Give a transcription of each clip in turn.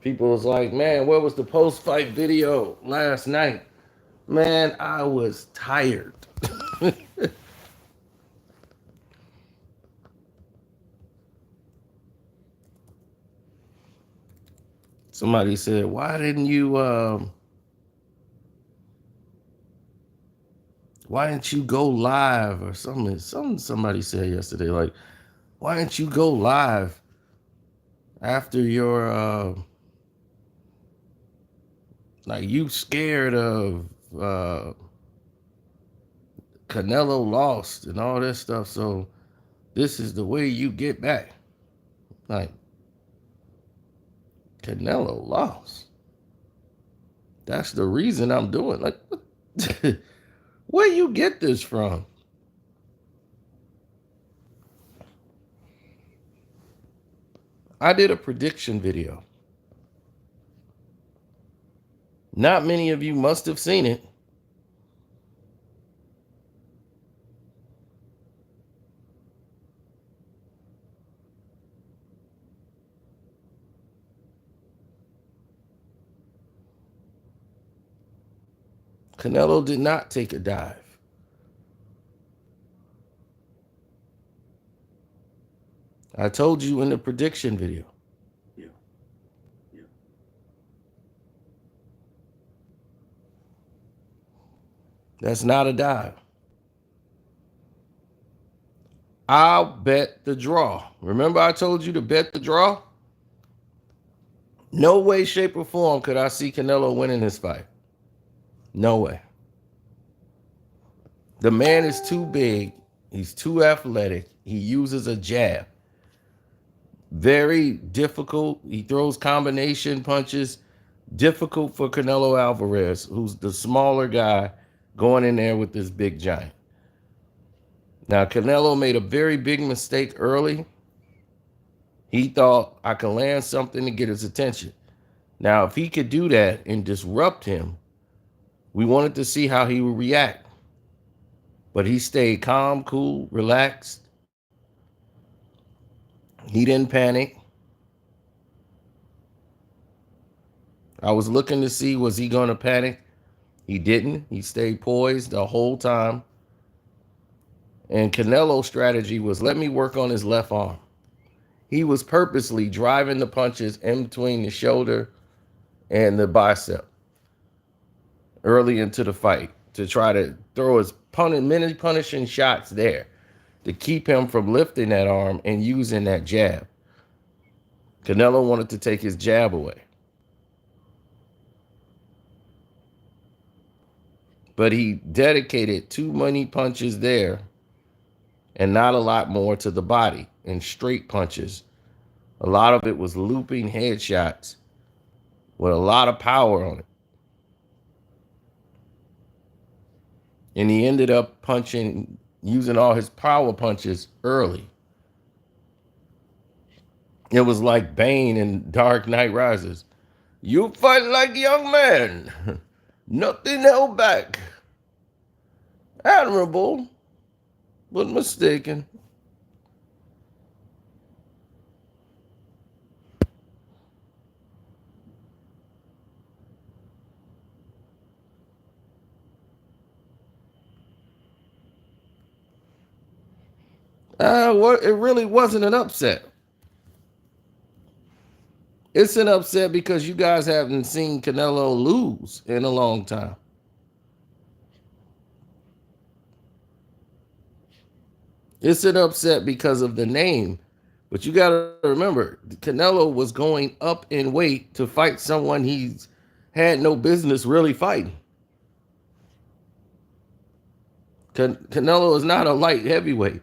People was like, man, where was the post-fight video last night? Man, I was tired. Somebody said, why didn't you go live or something? Somebody said yesterday, like, why didn't you go live after your like you scared of Canelo lost and all this stuff, so this is the way you get back. Like, Canelo lost. That's the reason I'm doing. Like, where you get this from? I did a prediction video. Not many of you must have seen it. Canelo did not take a dive. I told you in the prediction video. Yeah. Yeah. That's not a dive. I'll bet the draw. Remember I told you to bet the draw? No way, shape, or form could I see Canelo winning this fight. No way. The man is too big. He's too athletic. He uses a jab. Very difficult. He throws combination punches. Difficult for Canelo Alvarez, who's the smaller guy, going in there with this big giant. Now, Canelo made a very big mistake early. He thought I could land something to get his attention. Now, if he could do that and disrupt him, we wanted to see how he would react. But he stayed calm, cool, relaxed. He didn't panic. I was looking to see, was he going to panic? He didn't. He stayed poised the whole time. And Canelo's strategy was, let me work on his left arm. He was purposely driving the punches in between the shoulder and the bicep early into the fight to try to throw his many punishing shots there to keep him from lifting that arm and using that jab. Canelo wanted to take his jab away. But he dedicated too many punches there and not a lot more to the body and straight punches. A lot of it was looping headshots with a lot of power on it. And he ended up using all his power punches early. It was like Bane in Dark Knight Rises. You fight like young man. Nothing held back. Admirable, but mistaken. It really wasn't an upset. It's an upset because you guys haven't seen Canelo lose in a long time. It's an upset because of the name. But you got to remember, Canelo was going up in weight to fight someone he's had no business really fighting. Canelo is not a light heavyweight.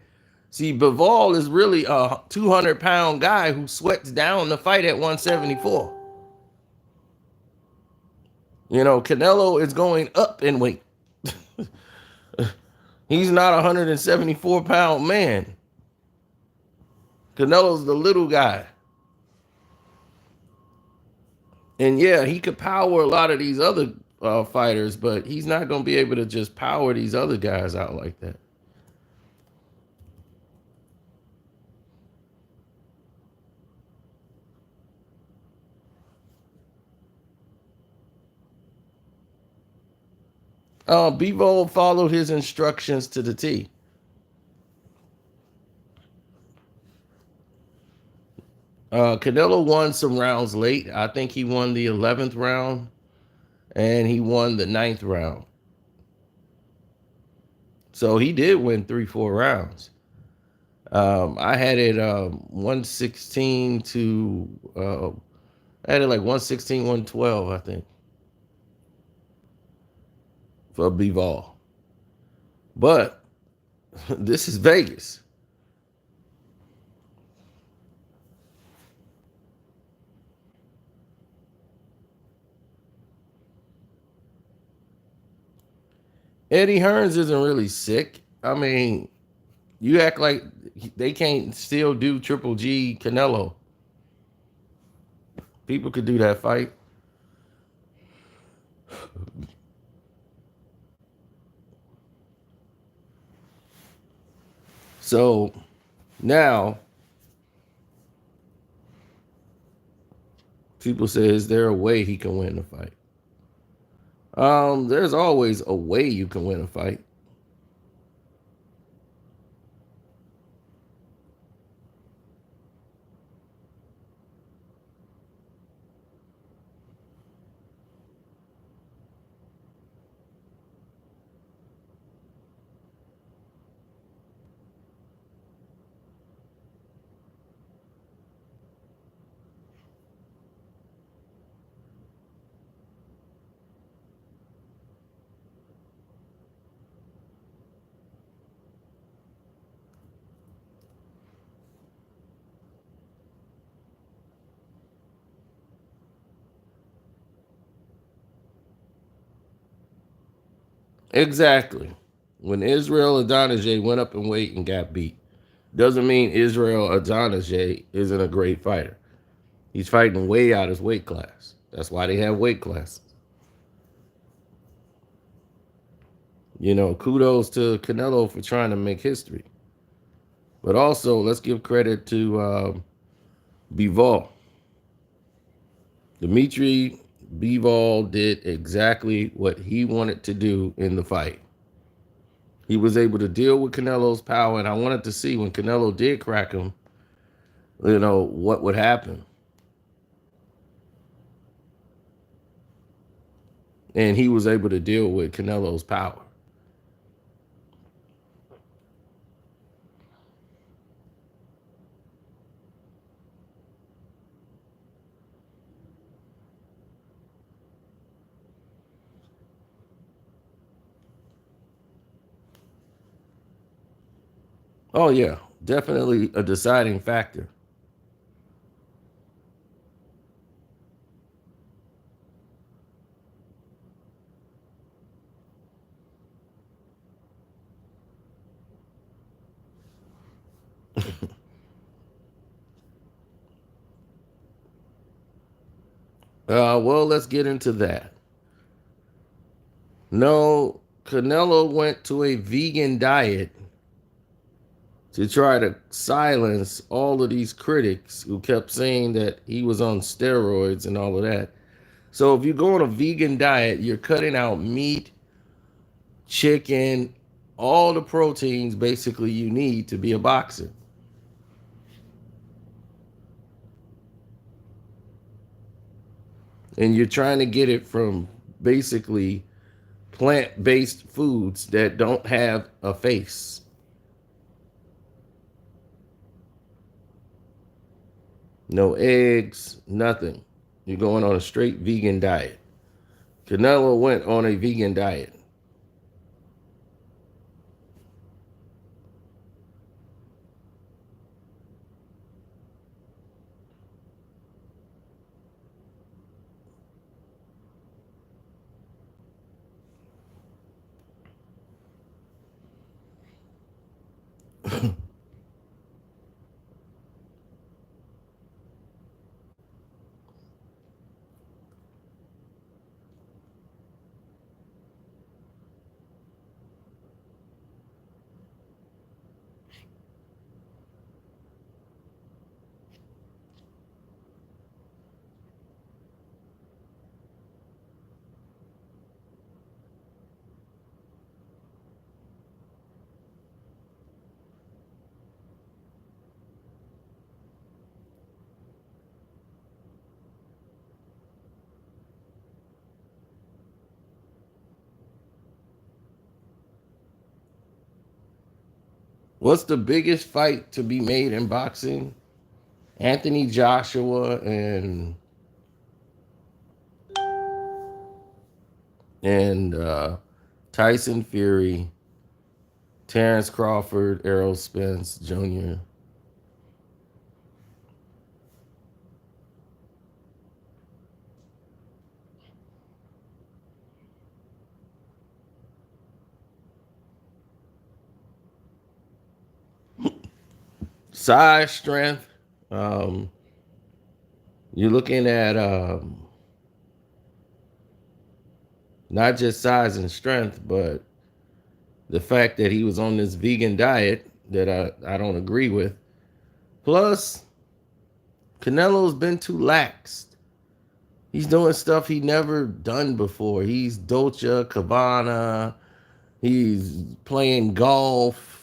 See, Bivol is really a 200-pound guy who sweats down the fight at 174. You know, Canelo is going up in weight. He's not a 174-pound man. Canelo's the little guy. And yeah, he could power a lot of these other fighters, but he's not going to be able to just power these other guys out like that. Bivol followed his instructions to the T. Canelo won some rounds late. I think he won the 11th round and he won the ninth round. So he did win 3, 4 rounds. I had it 116 to, I had it like 116, 112, I think, for Bivol. But this is Vegas. Eddie Hearns isn't really sick. I mean, you act like they can't still do Triple G Canelo. People could do that fight. So now people say, is there a way he can win the fight? There's always a way you can win a fight. Exactly. When Israel Adonijay went up in weight and got beat, doesn't mean Israel Adonijay isn't a great fighter. He's fighting way out his weight class. That's why they have weight classes. You know, kudos to Canelo for trying to make history. But also, let's give credit to Bivol. Dimitri Bivol did exactly what he wanted to do in the fight. He was able to deal with Canelo's power, and I wanted to see when Canelo did crack him, what would happen. And he was able to deal with Canelo's power. Oh, yeah, definitely a deciding factor. Well, let's get into that. No, Canelo went to a vegan diet to try to silence all of these critics who kept saying that he was on steroids and all of that. So if you go on a vegan diet, you're cutting out meat, chicken, all the proteins basically you need to be a boxer. And you're trying to get it from basically plant-based foods that don't have a face. No eggs, nothing. You're going on a straight vegan diet. Canelo went on a vegan diet. What's the biggest fight to be made in boxing? Anthony Joshua and Tyson Fury, Terrence Crawford, Errol Spence Jr. Size, strength. Um, you're looking at not just size and strength, but the fact that he was on this vegan diet that I don't agree with. Plus, Canelo's been too lax. He's doing stuff he never done before. He's Dolce Cabana. He's playing golf.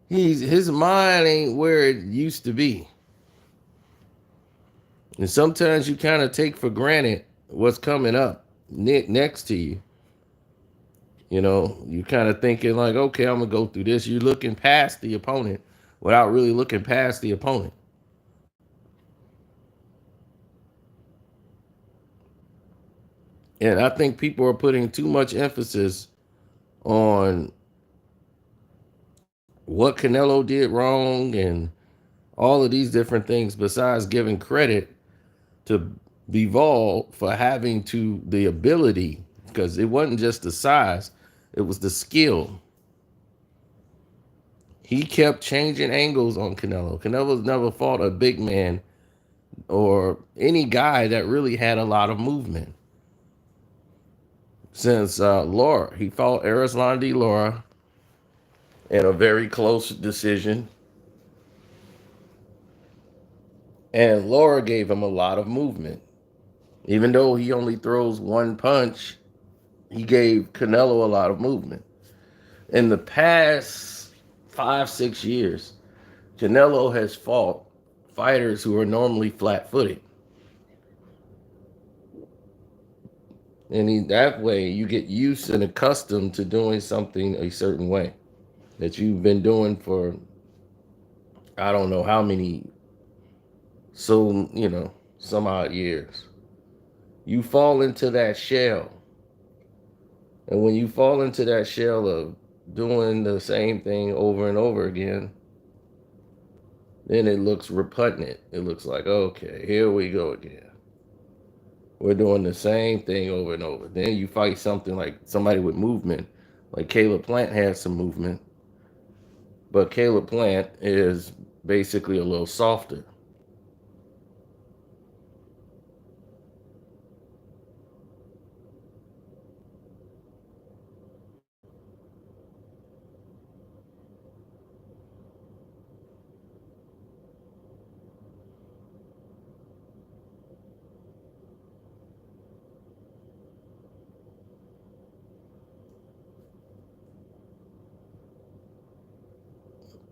His mind ain't where it used to be. And sometimes you kind of take for granted what's coming up next to you. You know, you kind of thinking like, okay, I'm gonna go through this. You're looking past the opponent without really looking past the opponent. And I think people are putting too much emphasis on what Canelo did wrong and all of these different things, besides giving credit to Bivol for having to the ability, because it wasn't just the size, it was the skill. He kept changing angles on Canelo. Canelo's never fought a big man or any guy that really had a lot of movement. Since Laura, he fought Arislandi Laura in a very close decision. And Laura gave him a lot of movement. Even though he only throws one punch, he gave Canelo a lot of movement. In the past 5, 6 years, Canelo has fought fighters who are normally flat footed. That way, you get used and accustomed to doing something a certain way that you've been doing for I don't know how many, some odd years. You fall into that shell. And when you fall into that shell of doing the same thing over and over again, then it looks repugnant. It looks like, okay, here we go again. We're doing the same thing over and over. Then you fight something like somebody with movement, like Caleb Plant has some movement, but Caleb Plant is basically a little softer.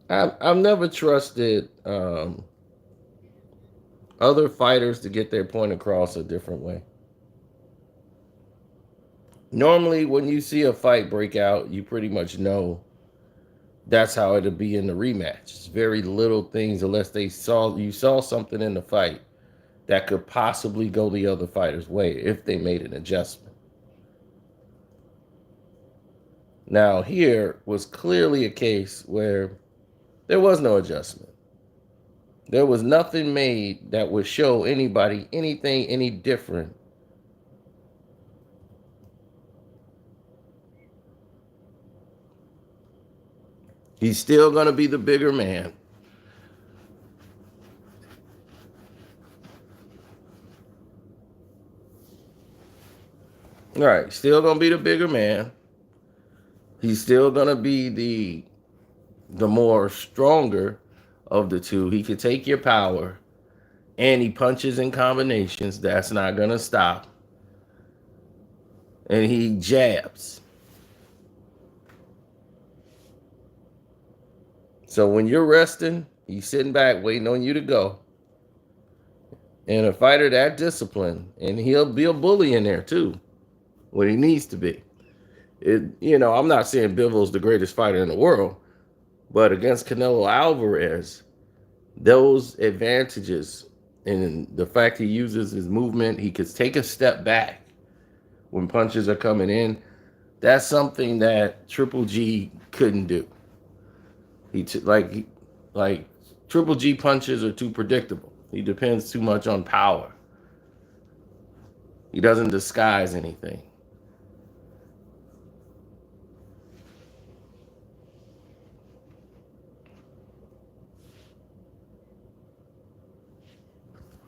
I've never trusted other fighters to get their point across a different way. Normally, when you see a fight break out, you pretty much know that's how it'll be in the rematch. It's very little things, unless you saw something in the fight that could possibly go the other fighter's way if they made an adjustment. Now, here was clearly a case where there was no adjustment. There was nothing made that would show anybody anything any different. He's still going to be the bigger man. All right, still going to be the bigger man. He's still going to be the more stronger of the two. He can take your power, and he punches in combinations. That's not going to stop. And he jabs. So when you're resting, he's sitting back waiting on you to go. And a fighter that disciplined, and he'll be a bully in there too, when he needs to be. I'm not saying Bivol's the greatest fighter in the world, But against Canelo Alvarez, those advantages and the fact he uses his movement, he could take a step back when punches are coming in. That's something that Triple G couldn't do. Like Triple G punches are too predictable. He depends too much on power. He doesn't disguise anything.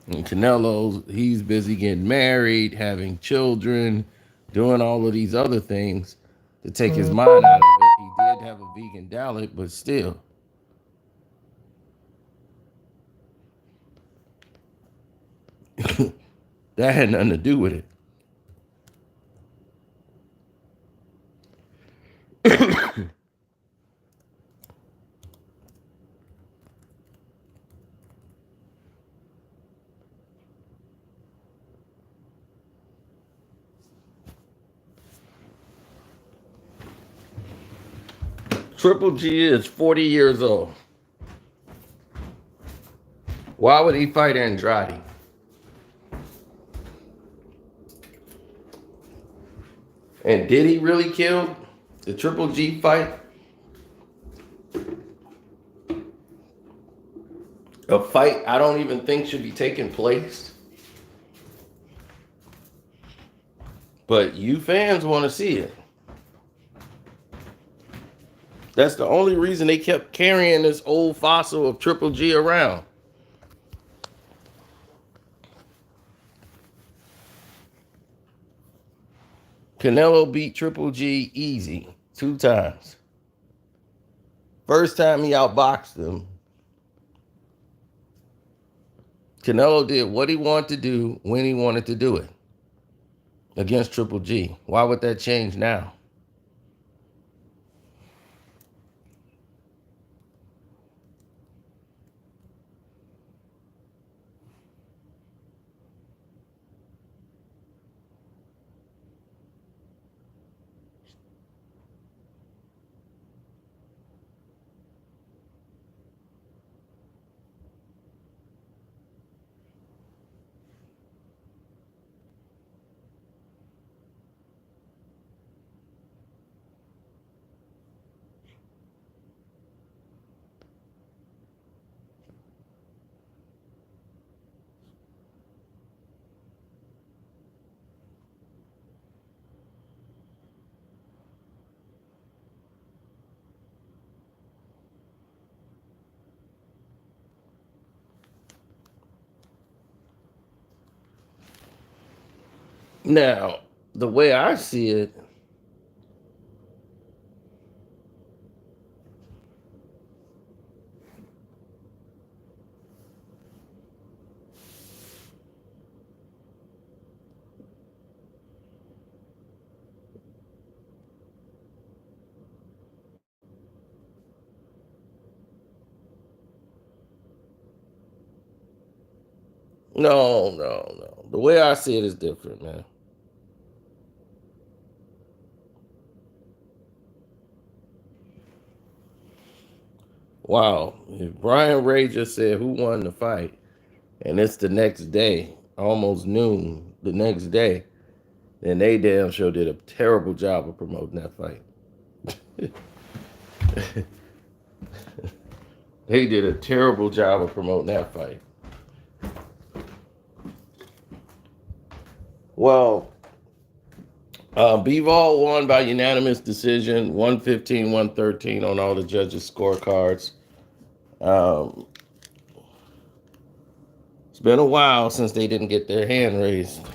And Canelo, he's busy getting married, having children, doing all of these other things to take his mind out of it. He did have a vegan diet, but still. That had nothing to do with it. Triple G is 40 years old. Why would he fight Andrade? And did he really kill the Triple G fight? A fight I don't even think should be taking place. But you fans want to see it. That's the only reason they kept carrying this old fossil of Triple G around. Canelo beat Triple G easy 2 times. First time he outboxed him, Canelo did what he wanted to do when he wanted to do it against Triple G. Why would that change now? Now, the way I see it, no. The way I see it is different, man. Wow. If Brian Ray just said who won the fight, and it's the next day, almost noon the next day, then they damn sure did a terrible job of promoting that fight. They did a terrible job of promoting that fight. Well, Bivol won by unanimous decision, 115, 113 on all the judges' scorecards. Um, it's been a while since they didn't get their hand raised.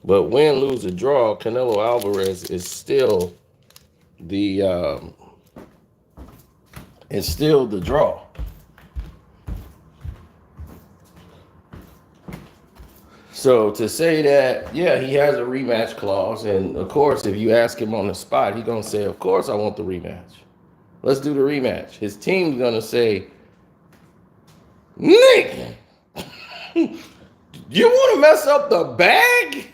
But win, lose, or draw, Canelo Alvarez the is still the draw. So to say that, yeah, he has a rematch clause, and of course, if you ask him on the spot, he's gonna say, "Of course, I want the rematch." Let's do the rematch. His team's gonna say, Nick, you want to mess up the bag?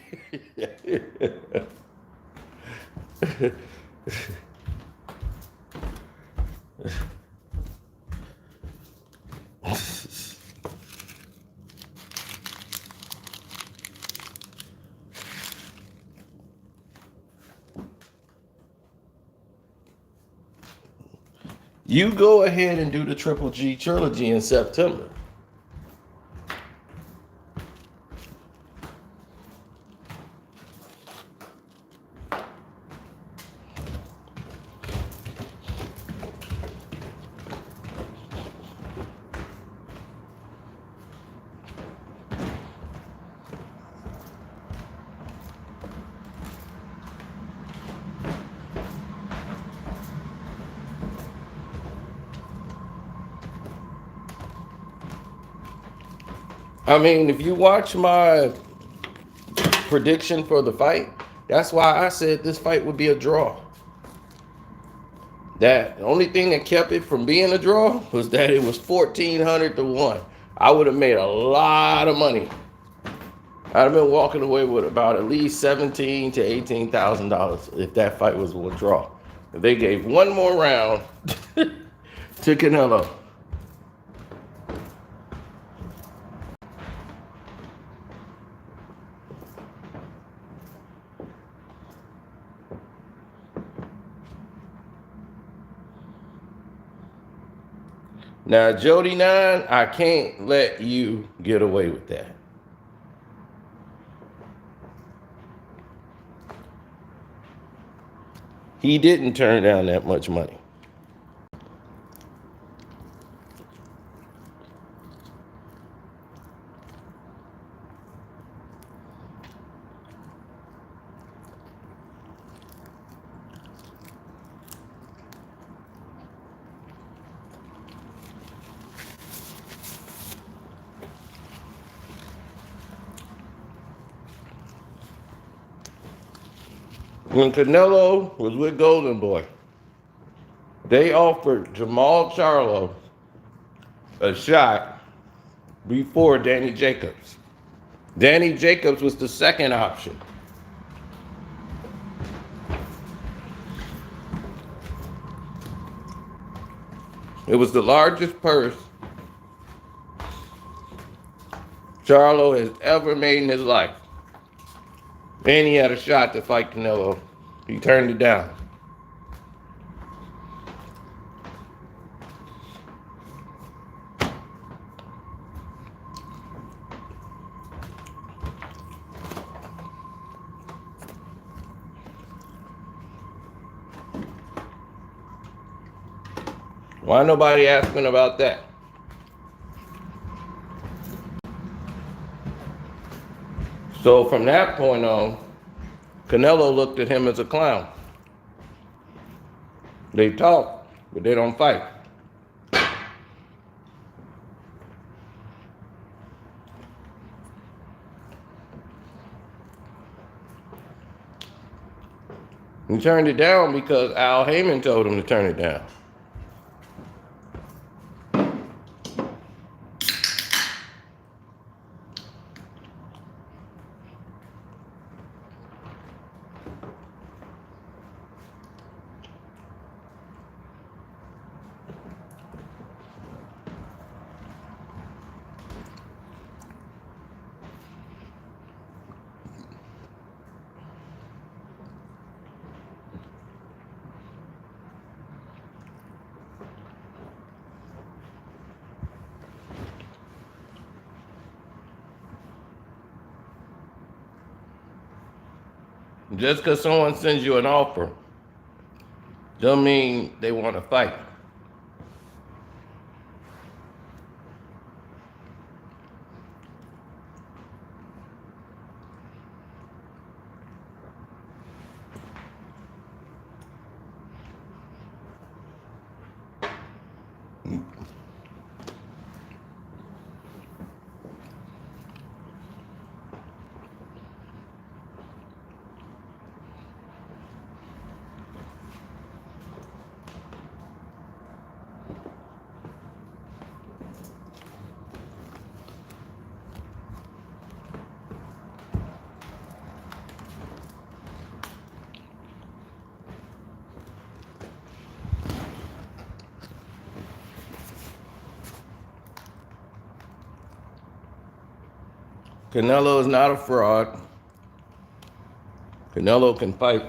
You go ahead and do the Triple G trilogy in September. I mean, if you watch my prediction for the fight, that's why I said this fight would be a draw. That the only thing that kept it from being a draw was that it was 1,400 to 1. I would have made a lot of money. I'd have been walking away with about at least $17,000 to $18,000 if that fight was a draw. If they gave one more round to Canelo. Now, Jody 9, I can't let you get away with that. He didn't turn down that much money. When Canelo was with Golden Boy, they offered Jamal Charlo a shot before Danny Jacobs. Danny Jacobs was the second option. It was the largest purse Charlo has ever made in his life. And he had a shot to fight Canelo. He turned it down. Why nobody asking about that? So from that point on, Canelo looked at him as a clown. They talk, but they don't fight. He turned it down because Al Heyman told him to turn it down. Just because someone sends you an offer, don't mean they want to fight. Canelo is not a fraud. Canelo can fight.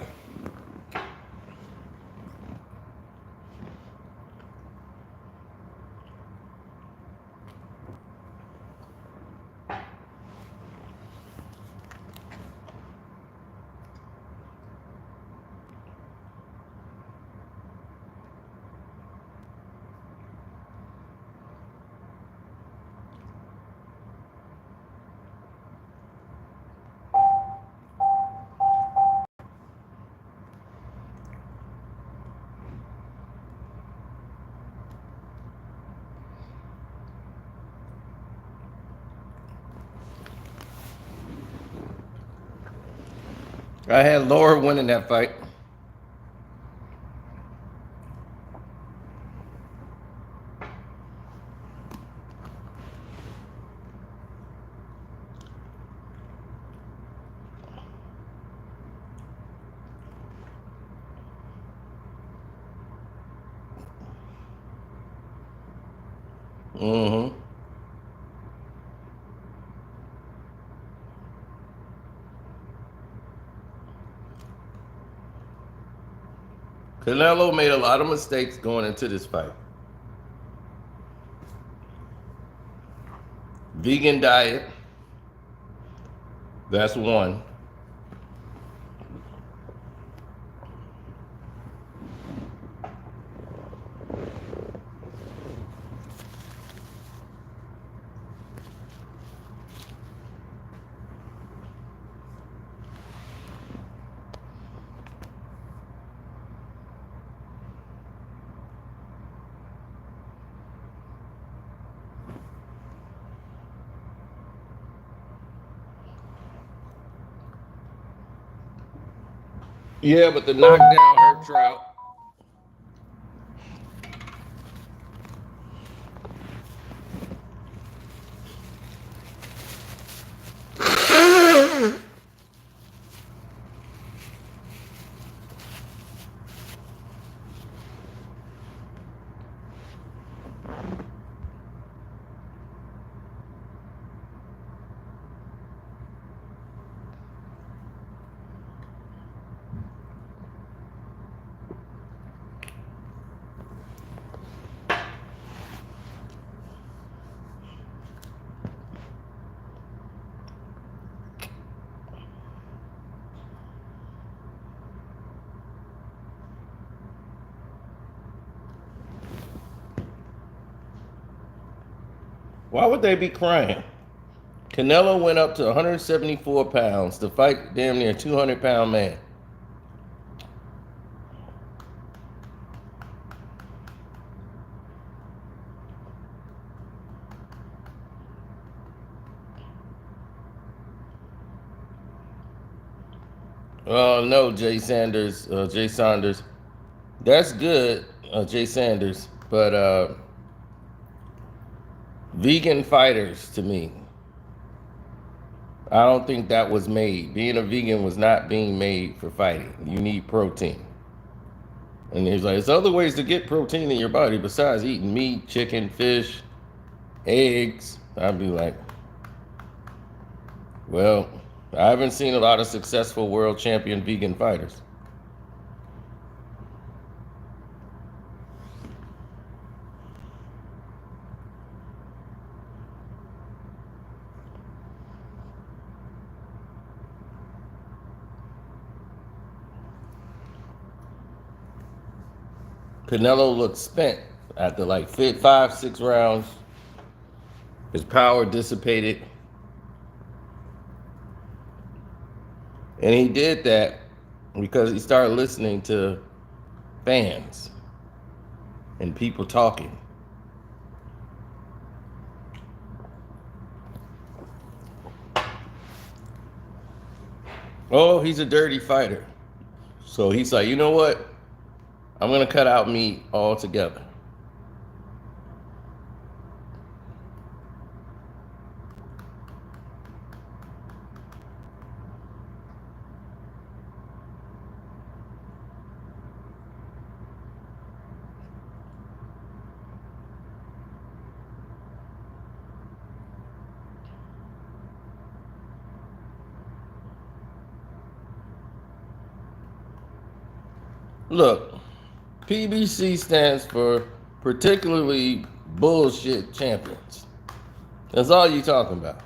I had Laura winning that fight. Mm-hmm. Canelo made a lot of mistakes going into this fight. Vegan diet, that's one. Yeah, but the knockdown hurt Trout. Why would they be crying? Canelo went up to 174 pounds to fight damn near 200-pound man. Oh no, Jay Saunders. That's good, Jay Sanders. But vegan fighters, to me, I don't think that was made. Being a vegan was not being made for fighting. You need protein. And there's like, there's other ways to get protein in your body besides eating meat, chicken, fish, eggs. I'd be like, well, I haven't seen a lot of successful world champion vegan fighters. Canelo looked spent after like 5, 6 rounds. His power dissipated. And he did that because he started listening to fans and people talking. Oh, he's a dirty fighter. So he's like, you know what? I'm going to cut out meat altogether. Look, PBC stands for particularly bullshit champions. That's all you talking about.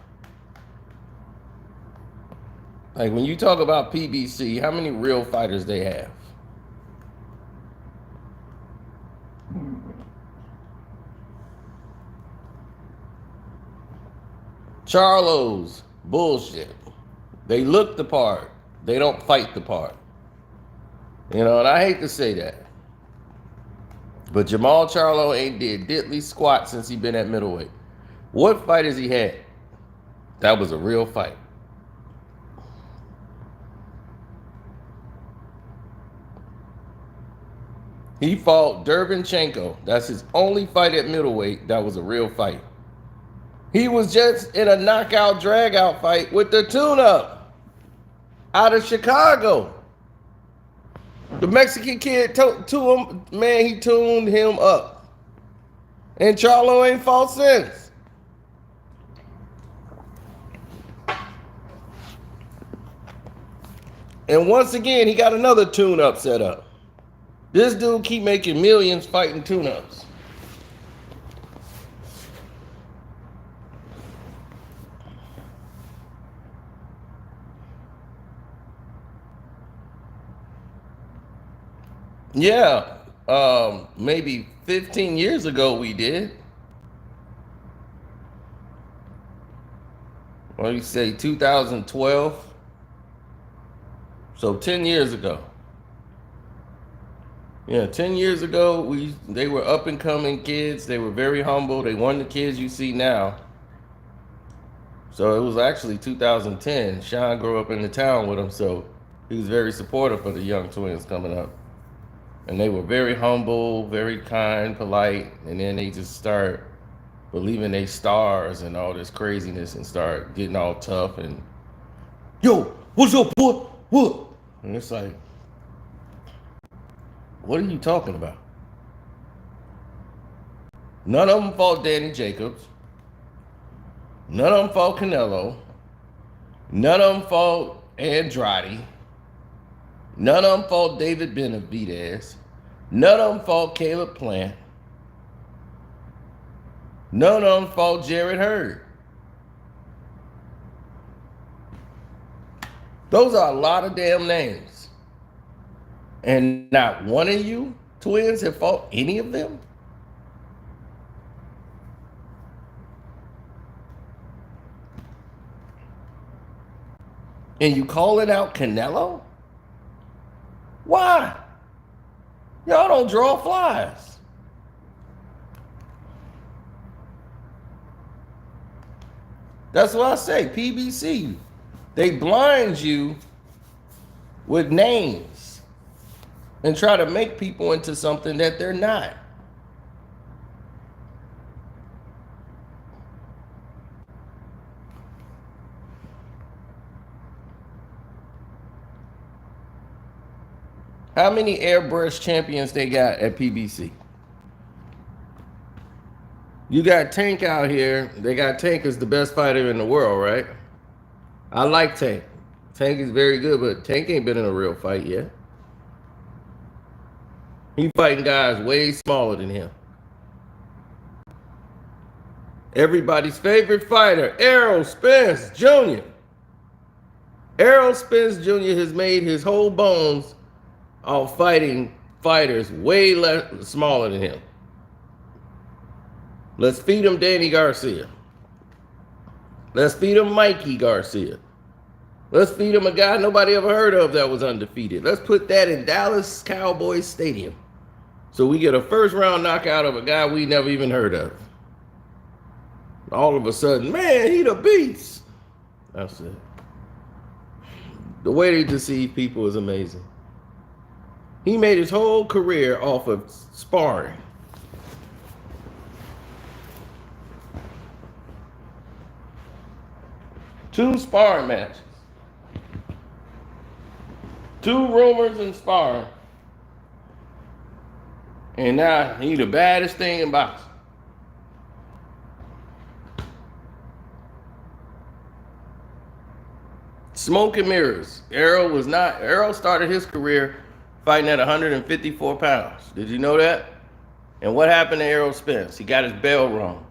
Like when you talk about PBC, how many real fighters they have? Charlos, bullshit. They look the part. They don't fight the part. You know, and I hate to say that. But Jamal Charlo ain't did diddly squat since he been at middleweight. What fight has he had? That was a real fight. He fought Dervinchenko. That's his only fight at middleweight. That was a real fight. He was just in a knockout drag-out fight with the tune-up out of Chicago. The Mexican kid he tuned him up. And Charlo ain't fought since. And once again, he got another tune-up set up. This dude keep making millions fighting tune-ups. Yeah, maybe 15 years ago we did. Well, you say 2012. So 10 years ago. Yeah, 10 years ago, they were up and coming kids. They were very humble. They weren't the kids you see now. So it was actually 2010. Sean grew up in the town with him, so he was very supportive of the young twins coming up. And they were very humble, very kind, polite, and then they just start believing they stars and all this craziness and start getting all tough and, yo, what's up, boy? What? And it's like, what are you talking about? None of them fought Danny Jacobs. None of them fought Canelo. None of them fought Andrade. None of them fought David Benavidez. None of them fought Caleb Plant. None of them fought Jared Hurd. Those are a lot of damn names. And not one of you twins have fought any of them? And you calling out Canelo? Why? Y'all don't draw flies. That's what I say, PBC. They blind you with names and try to make people into something that they're not. How many airbrush champions they got at PBC? You got Tank out here. They got Tank as the best fighter in the world, right? I like Tank. Tank is very good, but Tank ain't been in a real fight yet. He fighting guys way smaller than him. Everybody's favorite fighter, Errol Spence Jr. Errol Spence Jr. has made his whole bones off fighting fighters way smaller than him. Let's feed him Danny Garcia. Let's feed him Mikey Garcia. Let's feed him a guy nobody ever heard of that was undefeated. Let's put that in Dallas Cowboys Stadium. So we get a first round knockout of a guy we never even heard of. All of a sudden, man, he the beast. That's it. The way they deceive people is amazing. He made his whole career off of sparring. Two sparring matches. Two rumors and sparring. And now he the baddest thing in boxing. Smoke and mirrors. Errol started his career fighting at 154 pounds. Did you know that? And what happened to Errol Spence? He got his bell rung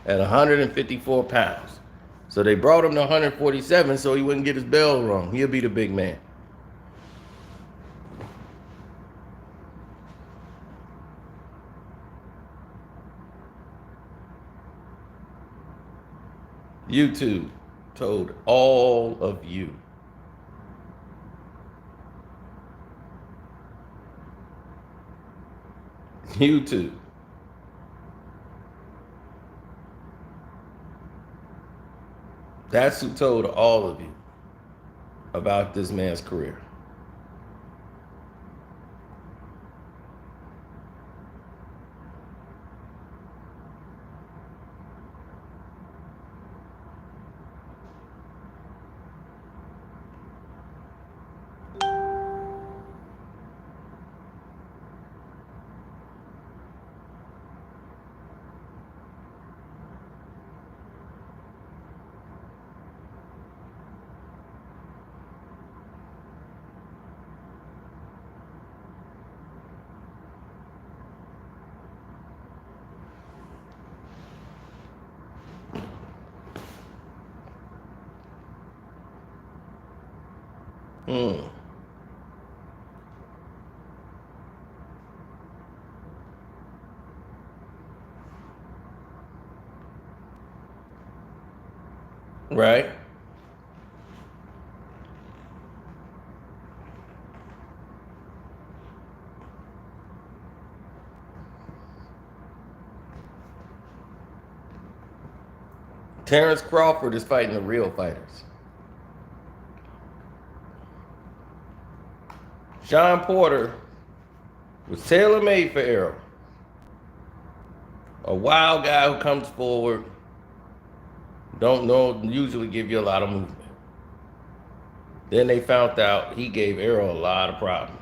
at 154 pounds. So they brought him to 147 so he wouldn't get his bell rung. He'll be the big man. YouTube told all of you. YouTube. That's who told all of you about this man's career. Hmm. Right? Terrence Crawford is fighting the real fighters. Sean Porter was tailor-made for Errol. A wild guy who comes forward, don't know, usually give you a lot of movement. Then they found out he gave Errol a lot of problems.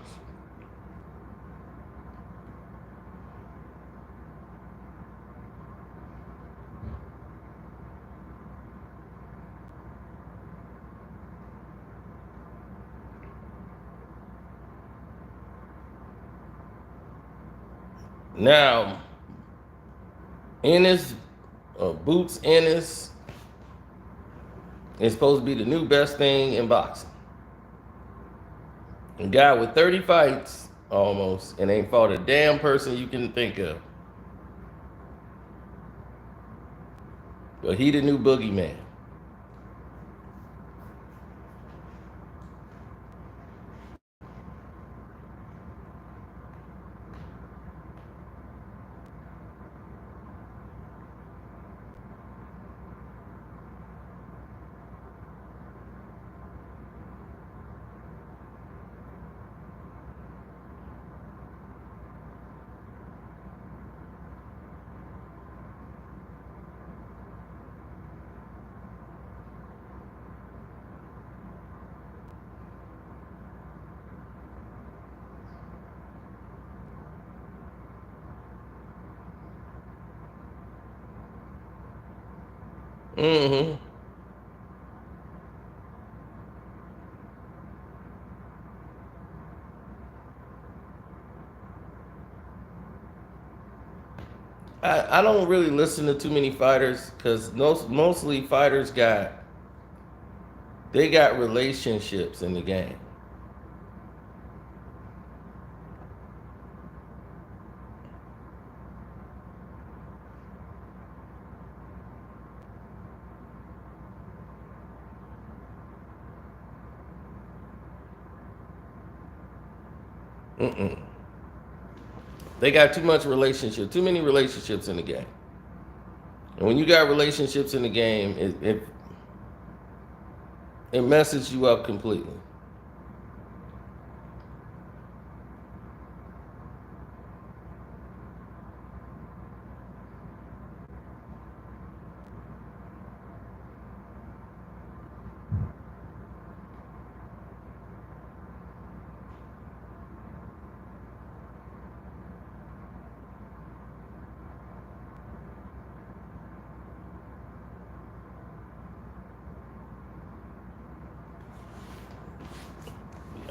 Now, Ennis, Boots Ennis, is supposed to be the new best thing in boxing. A guy with 30 fights almost and ain't fought a damn person you can think of. But he the new boogeyman. Mm-hmm. I don't really listen to too many fighters because mostly fighters they got relationships in the game. Mm-mm. They got too much relationship, too many relationships in the game. And when you got relationships in the game, it messes you up completely.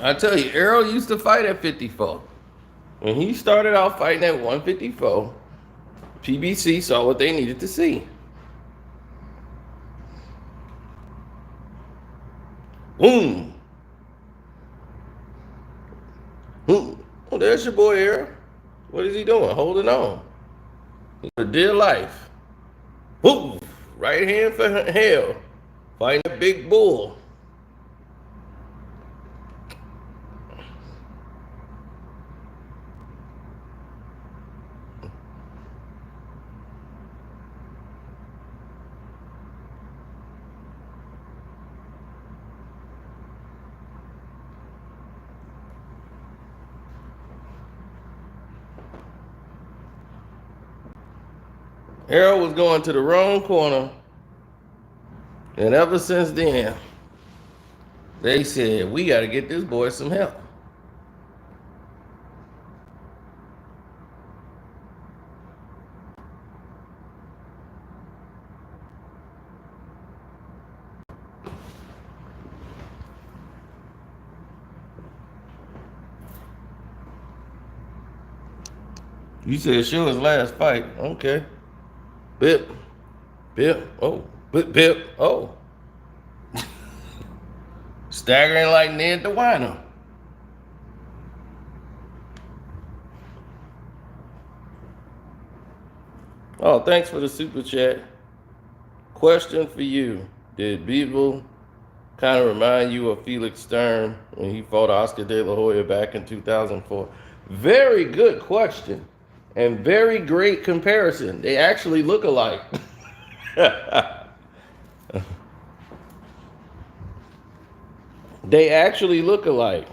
I tell you, Errol used to fight at 54. When he started out fighting at 154, PBC saw what they needed to see. Boom. Boom. Oh, there's your boy Errol. What is he doing? Holding on. For dear life. Boom. Right hand for hell. Fighting a big bull. Errol was going to the wrong corner. And ever since then, they said, we got to get this boy some help. You said show his last fight. Okay. Bip. Bip. Oh. Bip. Bip. Oh. Staggering like Ned the Wino. Oh, thanks for the super chat. Question for you. Did Bivol kind of remind you of Felix Stern when he fought Oscar De La Hoya back in 2004? Very good question. And very great comparison. They actually look alike. They actually look alike.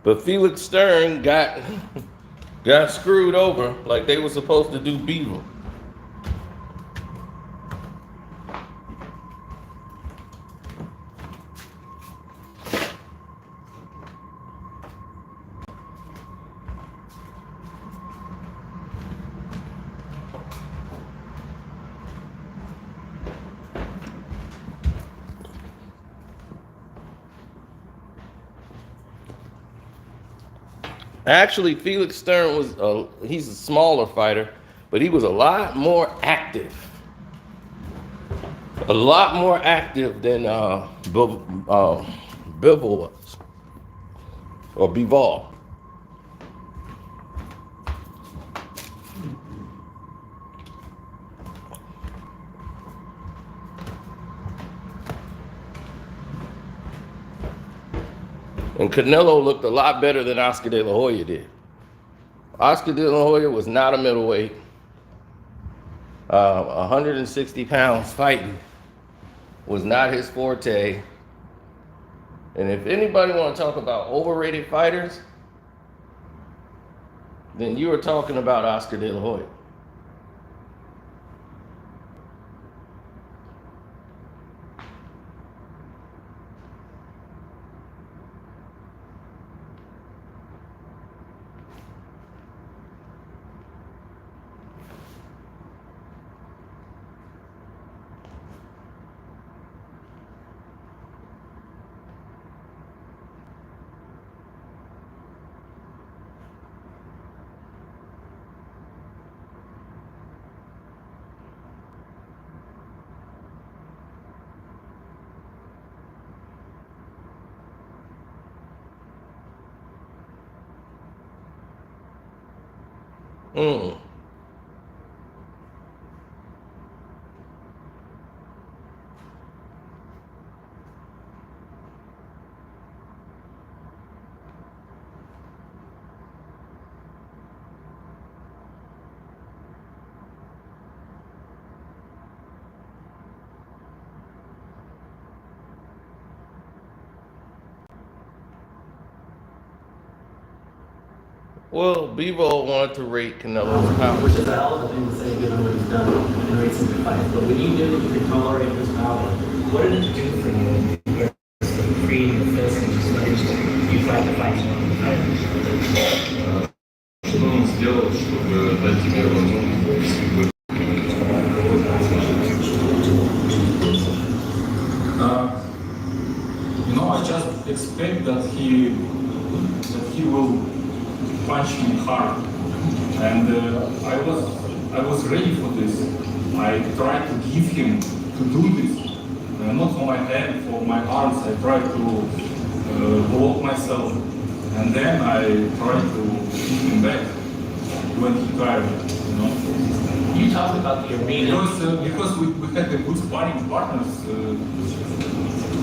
But Felix Stern got screwed over like they were supposed to do Bivol. Actually, Felix Stern he's a smaller fighter, but he was a lot more active. A lot more active than Bivol was. Or Bivol. And Canelo looked a lot better than Oscar De La Hoya did. Oscar De La Hoya was not a middleweight. 160 pounds fighting was not his forte. And if anybody want to talk about overrated fighters, then you are talking about Oscar De La Hoya. Mm. Well, Bivol wanted to rate Canelo's power. Which is a hell of a thing to say given what he's done and rate some fights. But when you knew that you could tolerate his power, what did it do for you? You're freeing your fist and just letting you fight the fight you want to fight. Что он сделал, чтобы дать тебе возможность he will punch me hard, and I was ready for this. I tried to give him to do this, not for my hand, for my arms. I tried to block myself, and then I tried to hit him back when he tried, you know. You talked about the arena. Because we had a good sparring partners,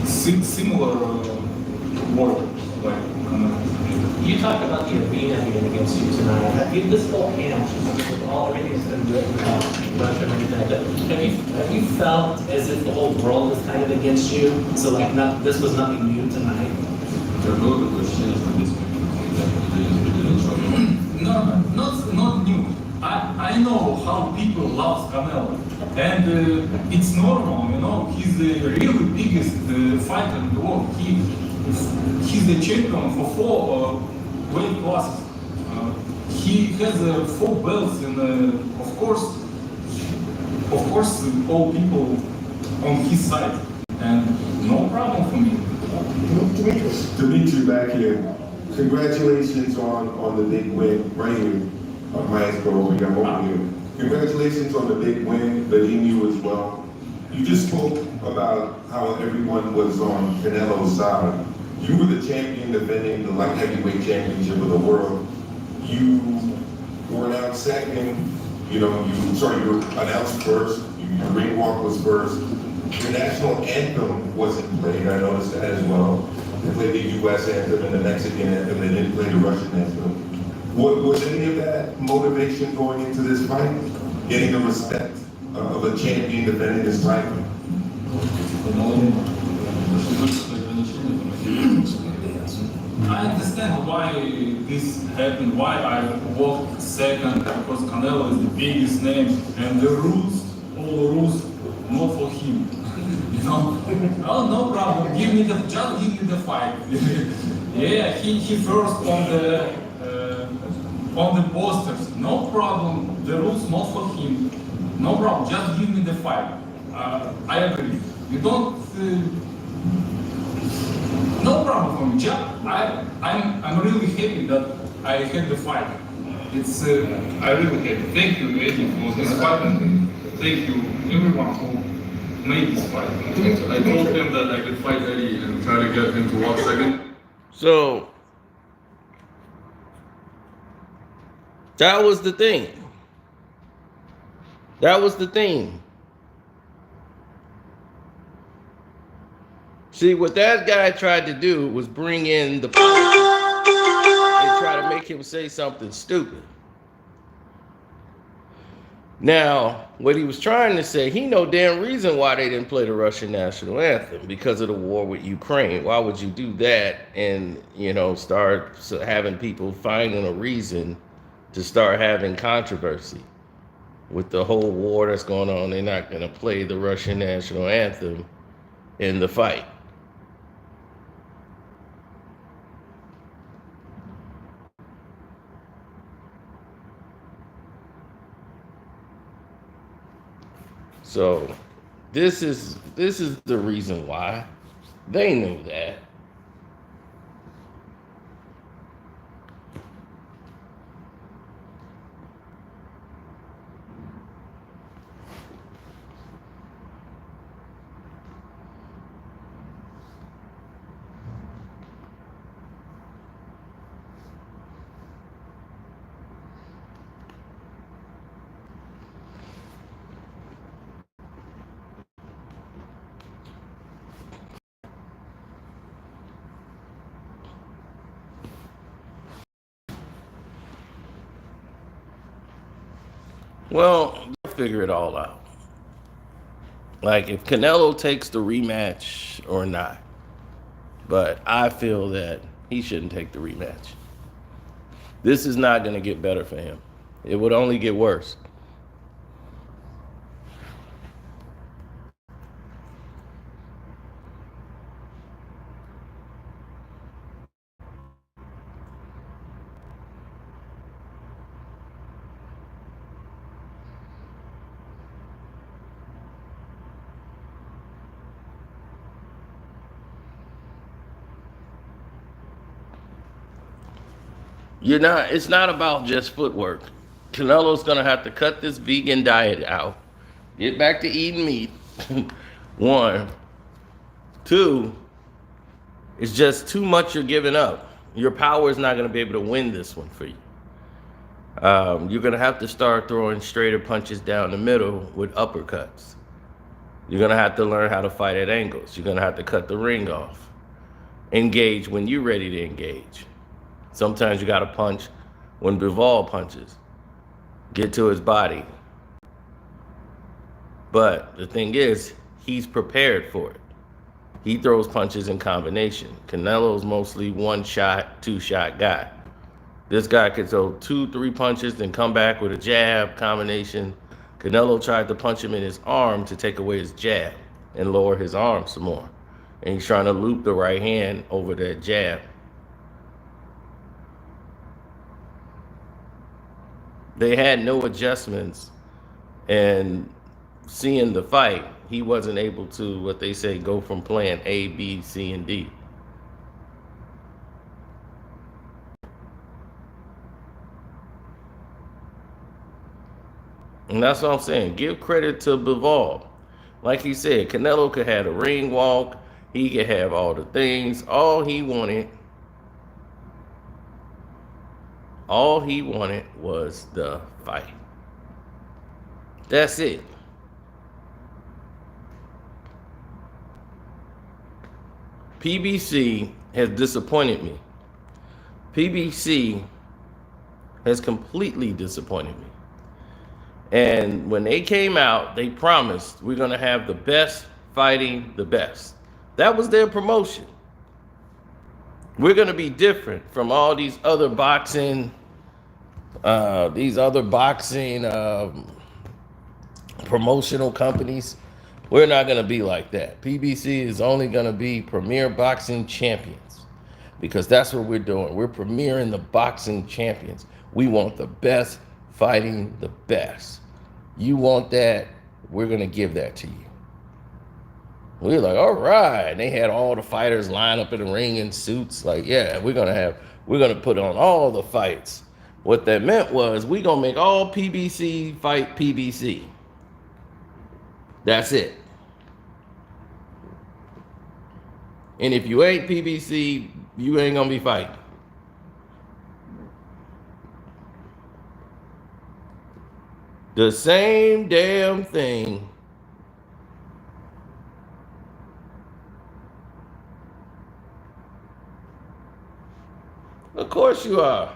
similar work, like You talked about the arena being against you tonight. Have you, this whole camp, with all everything that's been written about Russia and everything, have you felt as if the whole world was kind of against you? So like, this was nothing new tonight. No, not new. I know how people love Canelo, and it's normal, you know. He's the really biggest fighter in the world. He's the champion for 4 weight classes. He has 4 belts, and of course, all people on his side, and no problem for me. Dimitri back here. Congratulations on the big win, right here. Maestro, we got over here. Congratulations on the big win, but in you as well. You just spoke about how everyone was on Canelo's side. You were the champion defending the light heavyweight championship of the world. You were announced second, you were announced first, your ring walk was first. Your national anthem wasn't played, I noticed that as well. They played the US anthem and the Mexican anthem, they didn't play the Russian anthem. Was any of that motivation going into this fight? Getting the respect of a champion defending his title? I understand why this happened, why I walked second, because Canelo is the biggest name, and the rules, all the rules, not for him. You know? Oh, no problem. Just give me the fight. Yeah, he first on the posters. No problem. The rules not for him. No problem. Just give me the fight. I agree. You don't. No problem for me. I'm really happy that I had the fight. It's I really happy. Thank you, Eddie, for this fight, and thank you everyone who made this fight. I told him that I could fight Eddie and try to get him to walk second. So that was the thing. That was the thing. See, what that guy tried to do was bring in the and try to make him say something stupid. Now, what he was trying to say, he no damn reason why they didn't play the Russian national anthem, because of the war with Ukraine. Why would you do that and, start having people finding a reason to start having controversy with the whole war that's going on? They're not going to play the Russian national anthem in the fight. So this is the reason why. They knew that. Well, they'll figure it all out. Like if Canelo takes the rematch or not. But I feel that he shouldn't take the rematch. This is not going to get better for him. It would only get worse. It's not about just footwork. Canelo's gonna have to cut this vegan diet out. Get back to eating meat. One. Two, it's just too much you're giving up. Your power is not gonna be able to win this one for you. You're gonna have to start throwing straighter punches down the middle with uppercuts. You're gonna have to learn how to fight at angles. You're gonna have to cut the ring off. Engage when you're ready to engage. Sometimes you gotta punch when Bivol punches. Get to his body. But the thing is, he's prepared for it. He throws punches in combination. Canelo's mostly one shot, two shot guy. This guy could throw 2, 3 punches, then come back with a jab combination. Canelo tried to punch him in his arm to take away his jab and lower his arm some more. And he's trying to loop the right hand over that jab. They had no adjustments, and seeing the fight, he wasn't able to, what they say, go from plan A, B, C, and D. And that's what I'm saying. Give credit to Bivol. Like he said, Canelo could have a ring walk. He could have all the things. All he wanted was the fight. That's it. PBC has disappointed me. PBC has completely disappointed me. And when they came out, they promised we're going to have the best fighting the best. That was their promotion. We're going to be different from all these other boxing promotional companies. We're not going to be like that. PBC is only going to be Premier Boxing Champions, because that's what we're doing. We're premiering the boxing champions. We want the best fighting the best. You want that, we're going to give that to you. We're like, all right. They had all the fighters line up in the ring in suits. Like, yeah, we're going to put on all the fights. What that meant was we're going to make all PBC fight PBC. That's it. And if you ain't PBC, you ain't going to be fighting. The same damn thing. Of course you are.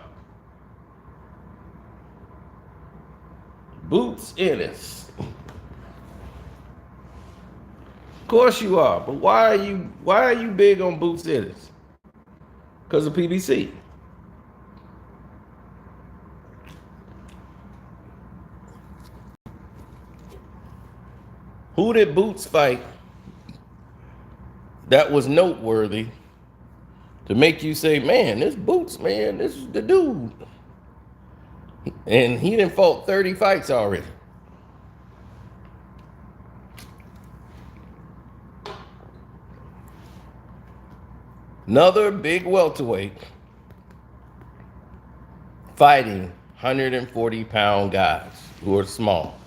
Boots Ennis. Of course you are. But why are you big on Boots Ennis? Because of PBC. Who did Boots fight that was noteworthy to make you say, man, this Boots, man, this is the dude? And he done fought 30 fights already. Another big welterweight fighting 140-pound guys who are small.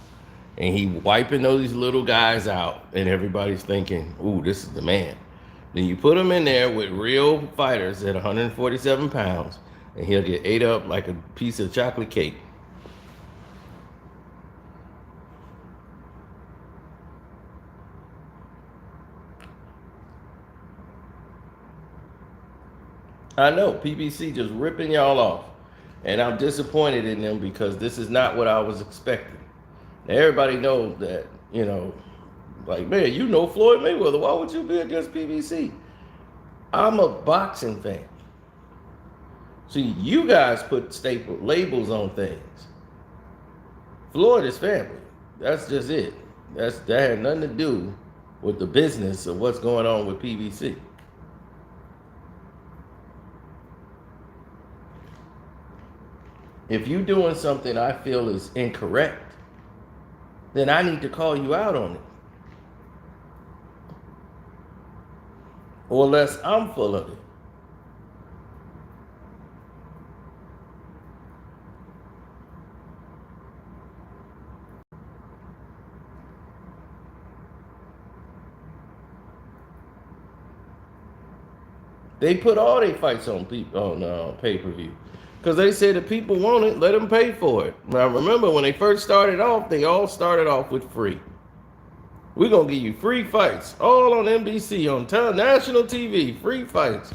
And he wiping those little guys out, and everybody's thinking, ooh, this is the man. Then you put him in there with real fighters at 147 pounds, and he'll get ate up like a piece of chocolate cake. I know, PBC just ripping y'all off. And I'm disappointed in them because this is not what I was expecting. Now, everybody knows that, like, man, you know Floyd Mayweather. Why would you be against PBC? I'm a boxing fan. See, you guys put labels on things. Floyd is family. That's just it. That had nothing to do with the business of what's going on with PBC. If you're doing something I feel is incorrect, then I need to call you out on it. Or unless I'm full of it. They put all their fights on pay-per-view because they say the people want it. Let them pay for it. Now remember when they first started off, they all started off with free. We're gonna give you free fights, all on NBC, on national TV, free fights.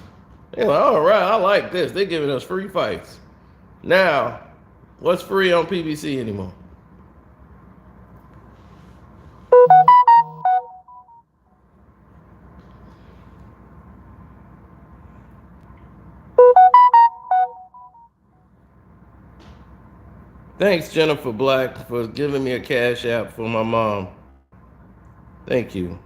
They're like, all right, I like this. They're giving us free fights. Now, what's free on PBC anymore? Thanks, Jennifer Black, for giving me a cash app for my mom. Thank you.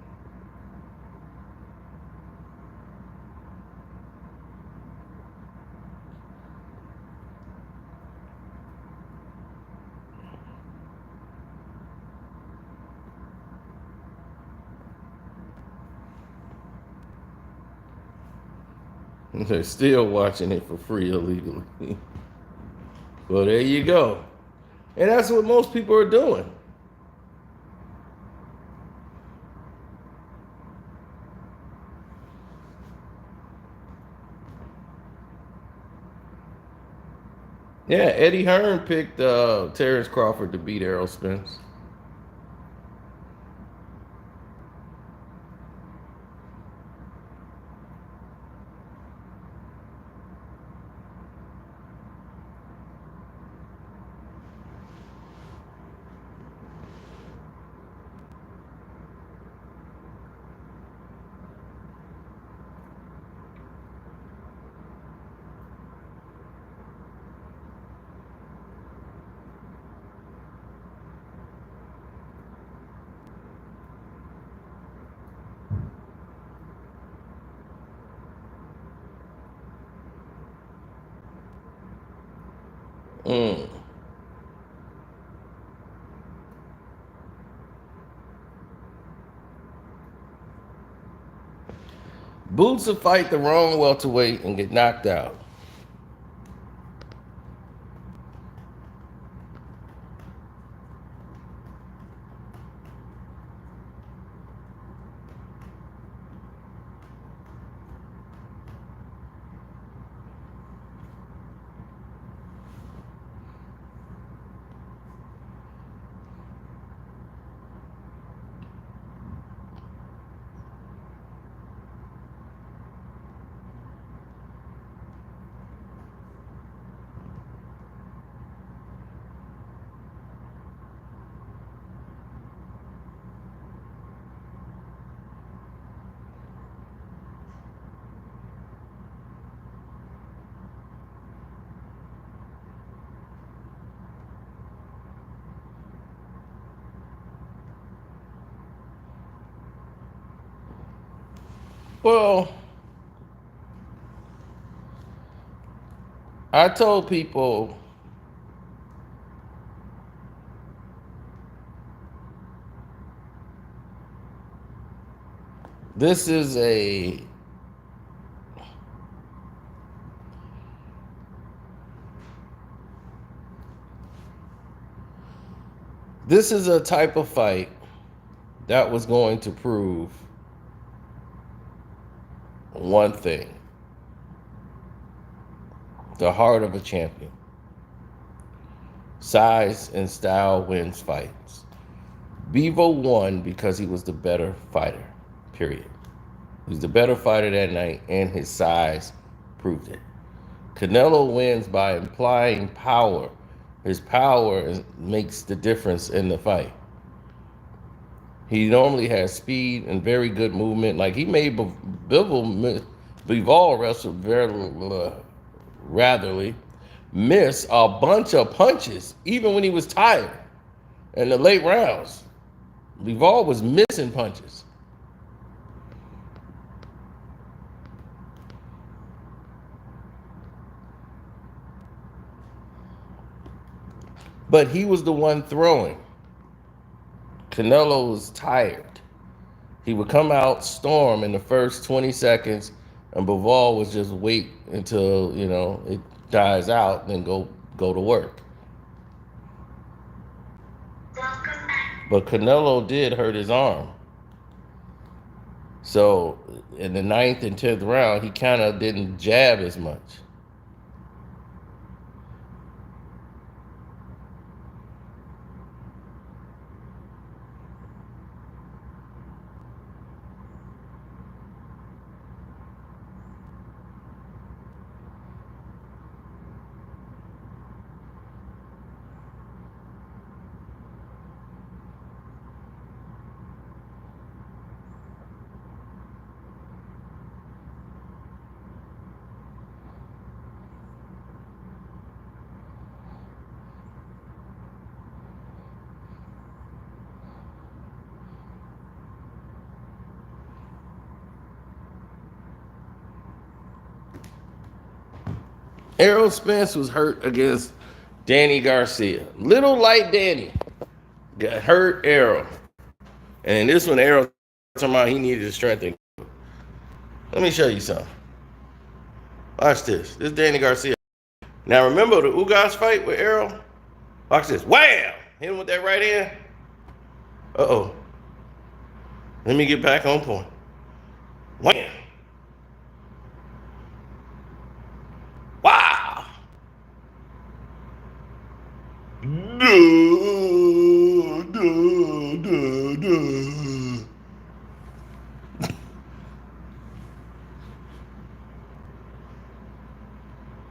They're still watching it for free illegally. Well, there you go. And that's what most people are doing. Yeah, Eddie Hearn picked Terrence Crawford to beat Errol Spence. Mm. Boots will fight the wrong welterweight and get knocked out. Well, I told people this is a type of fight that was going to prove one thing: the heart of a champion. Size and style wins fights. Bivol won because he was the better fighter, period. He was the better fighter that night, and his size proved it. Canelo wins by implying power. His power makes the difference in the fight. He normally has speed and very good movement. Like he made Bivol wrestle very ratherly miss a bunch of punches, even when he was tired in the late rounds. Bivol was missing punches. But he was the one throwing. Canelo was tired. He would come out, storm in the first 20 seconds, and Bivol was just wait until, it dies out, then go to work. But Canelo did hurt his arm. So in the 9th and 10th round, he kind of didn't jab as much. Errol Spence was hurt against Danny Garcia. Little light Danny got hurt Errol. And in this one, Errol talking about he needed to strengthen. Let me show you something. Watch this. This is Danny Garcia. Now remember the Ugas fight with Errol? Watch this. Wham! Hit him with that right hand. Uh-oh. Let me get back on point. Wham! Wow!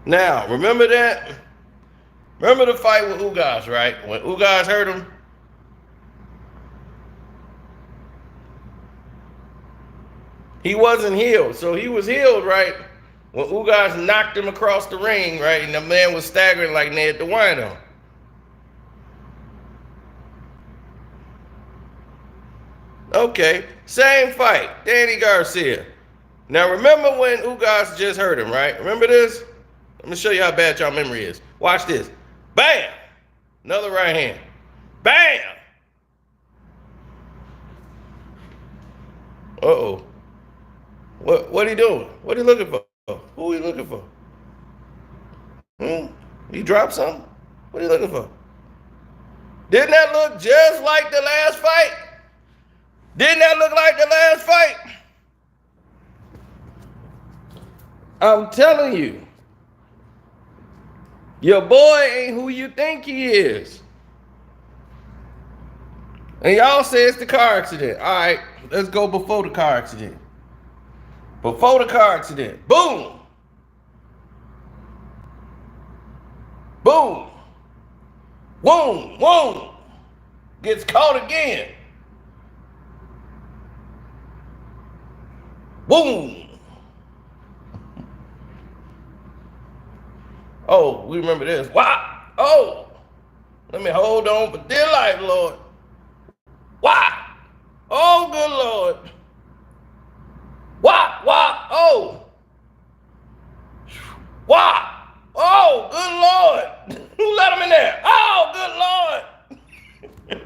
Now, remember that? Remember the fight with Ugas, right? When Ugas hurt him? He wasn't healed. So he was healed, right? When Ugas knocked him across the ring, right? And the man was staggering like Ned the Wino. Okay, same fight. Danny Garcia. Now remember when Ugas just hurt him, right? Remember this? Let me show you how bad your memory is. Watch this. Bam! Another right hand. Bam! Uh-oh. What he doing? What he looking for? Who he looking for? He dropped something? What he looking for? Didn't that look just like the last fight? Didn't that look like the last fight? I'm telling you. Your boy ain't who you think he is. And y'all say it's the car accident. All right, let's go before the car accident. Before the car accident. Boom. Boom. Boom. Boom. Gets caught again. Boom. Oh, we remember this. Wow. Oh. Let me hold on for dear life, Lord. Wow. Oh, good Lord. Wow. Wow. Oh. Wow. Oh, good Lord. Who let him in there? Oh, good Lord.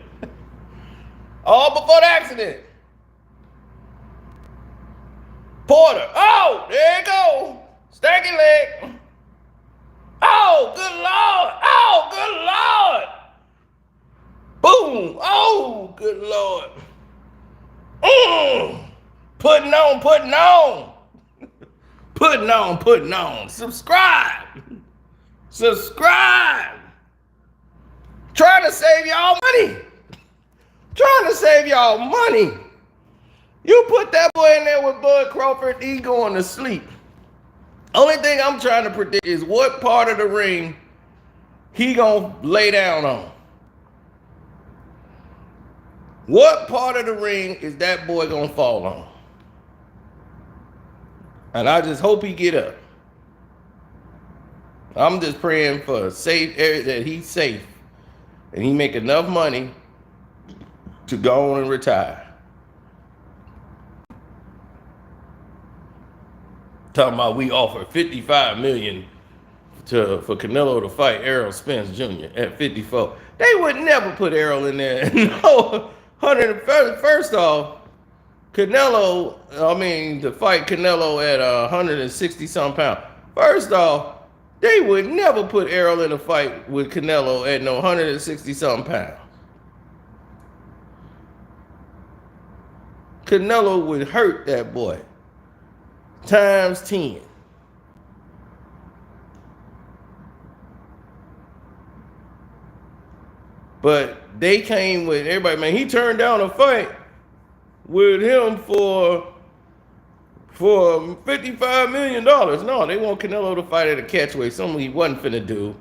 All before the accident. Porter. Oh, there you go. Stanky leg. Oh, good Lord. Oh, good Lord. Boom. Oh, good Lord. Putting on. Putting on. Subscribe. Trying to save y'all money. You put that boy in there with Bud Crawford, he going to sleep. Only thing I'm trying to predict is what part of the ring he gonna lay down on. What part of the ring is that boy gonna fall on? And I just hope he get up. I'm just praying for that he's safe and he make enough money to go on and retire. Talking about we offer $55 million for Canelo to fight Errol Spence Jr. at 54. They would never put Errol in there. No, 100. First off, to fight Canelo at 160 some pounds. First off, they would never put Errol in a fight with Canelo at no 160 something pounds. Canelo would hurt that boy times 10. But they came with everybody, man. He turned down a fight with him for $55 million. No, they want Canelo to fight at a catchweight, something he wasn't finna do.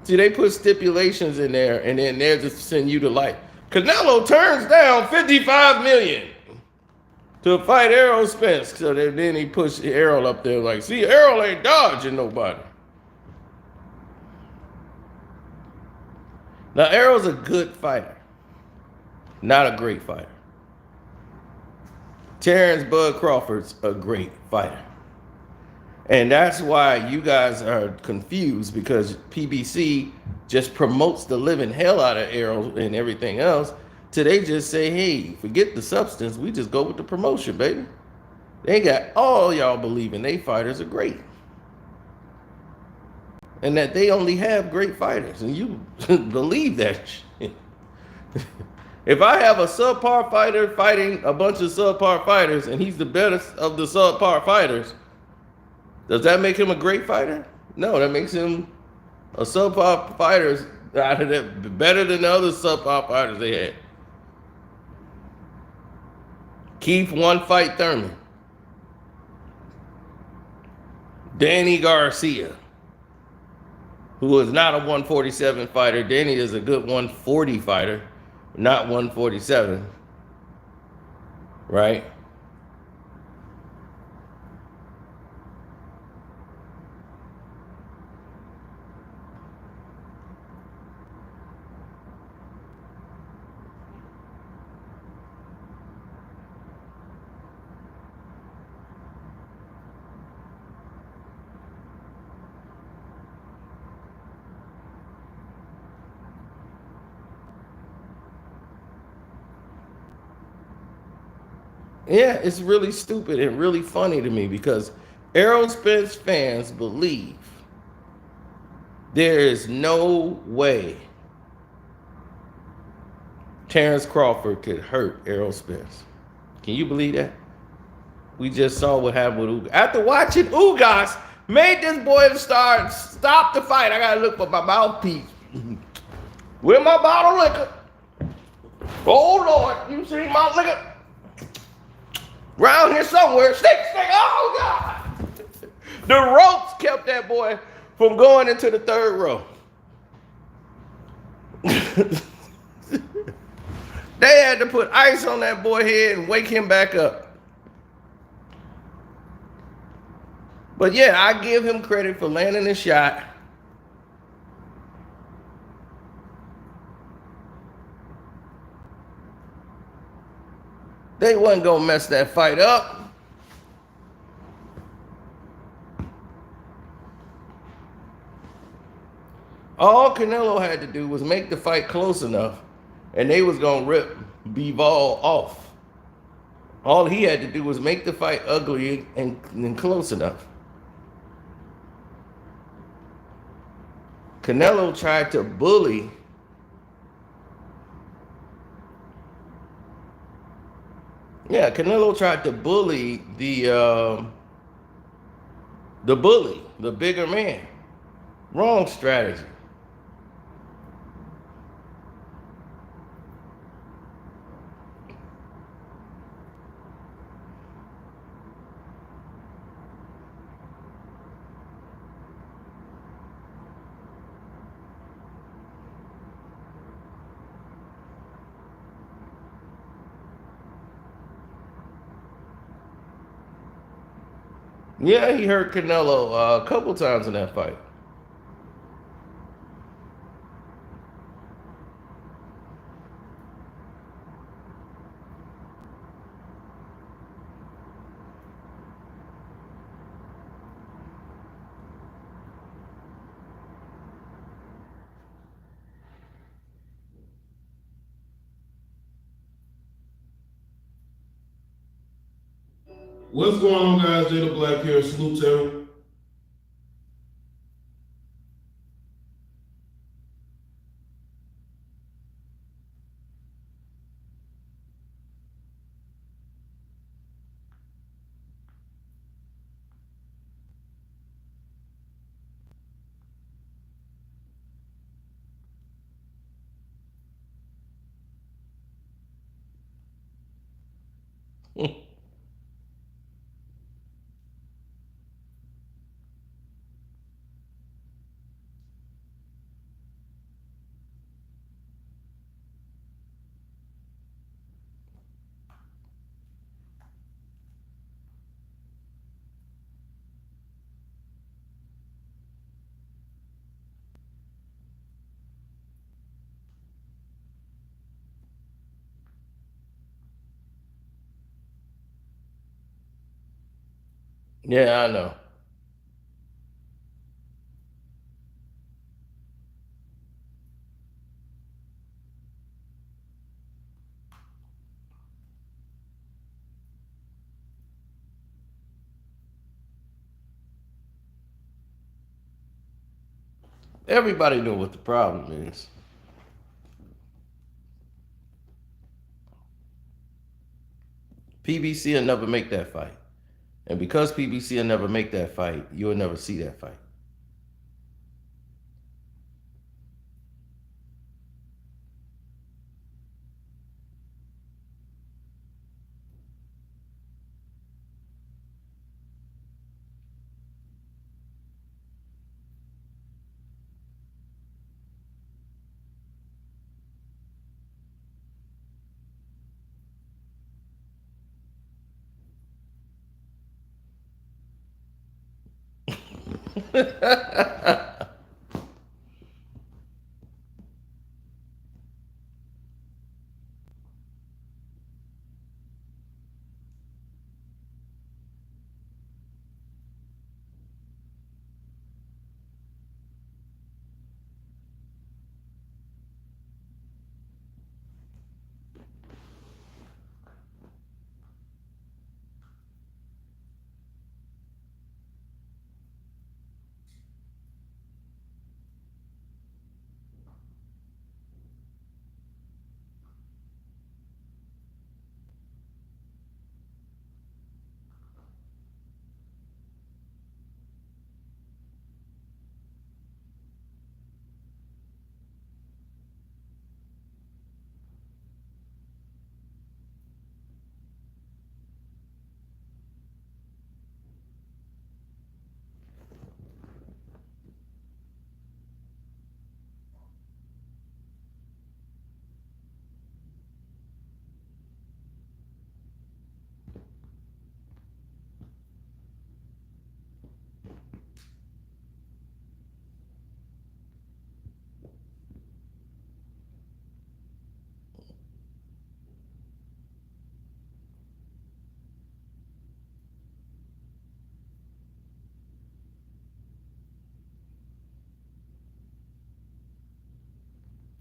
See, they put stipulations in there, and then they're just send you to life. Canelo turns down $55 million to fight Errol Spence. So then he pushed Errol up there, like, see, Errol ain't dodging nobody. Now, Errol's a good fighter, not a great fighter. Terrence Bud Crawford's a great fighter. And that's why you guys are confused, because PBC just promotes the living hell out of Errol and everything else. Till they just say, hey, forget the substance. We just go with the promotion, baby. They got all y'all believing they fighters are great. And that they only have great fighters. And you believe that shit. If I have a subpar fighter fighting a bunch of subpar fighters and he's the best of the subpar fighters, does that make him a great fighter? No, that makes him a subpar fighter out of that, better than the other subpar fighters they had. Keith One Fight Thurman. Danny Garcia, who is not a 147 fighter. Danny is a good 140 fighter, not 147. Right? Yeah, it's really stupid and really funny to me, because Errol Spence fans believe there is no way Terrence Crawford could hurt Errol Spence. Can you believe that? We just saw what happened with Ugas. After watching Ugas made this boy stop the fight. I gotta look for my mouthpiece. Where my bottle of liquor? Oh Lord, you see my liquor? Around here somewhere. Stick. Oh God. The ropes kept that boy from going into the third row. They had to put ice on that boy's head and wake him back up. But yeah, I give him credit for landing the shot. They wasn't gonna mess that fight up. All Canelo had to do was make the fight close enough, and they was gonna rip Bivol off. All he had to do was make the fight ugly and close enough. Canelo tried to bully Canelo tried to bully the bully, the bigger man. Wrong strategy. Yeah, he hurt Canelo a couple times in that fight. What's going on, guys? Jada Black here. Salute to everyone. Yeah, I know. Everybody know what the problem is. PBC will never make that fight. And because PBC will never make that fight, you'll never see that fight.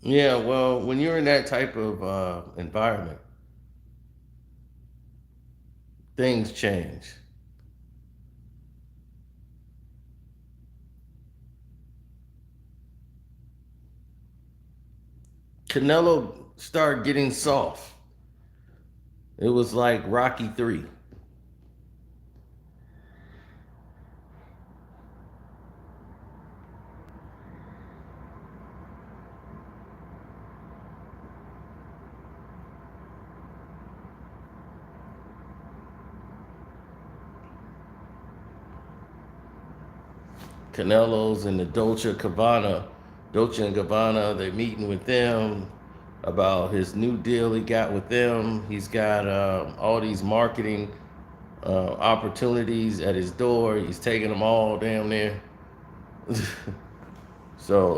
Yeah, well, when you're in that type of environment, things change. Canelo started getting soft. It was like Rocky 3. Canelo's in the Dolce and Gabbana. They're meeting with them about his new deal he got with them. He's got all these marketing opportunities at his door. He's taking them all down there. So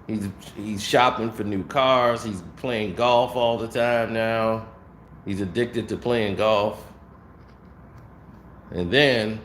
he's he's shopping for new cars. He's playing golf all the time now. He's addicted to playing golf. And then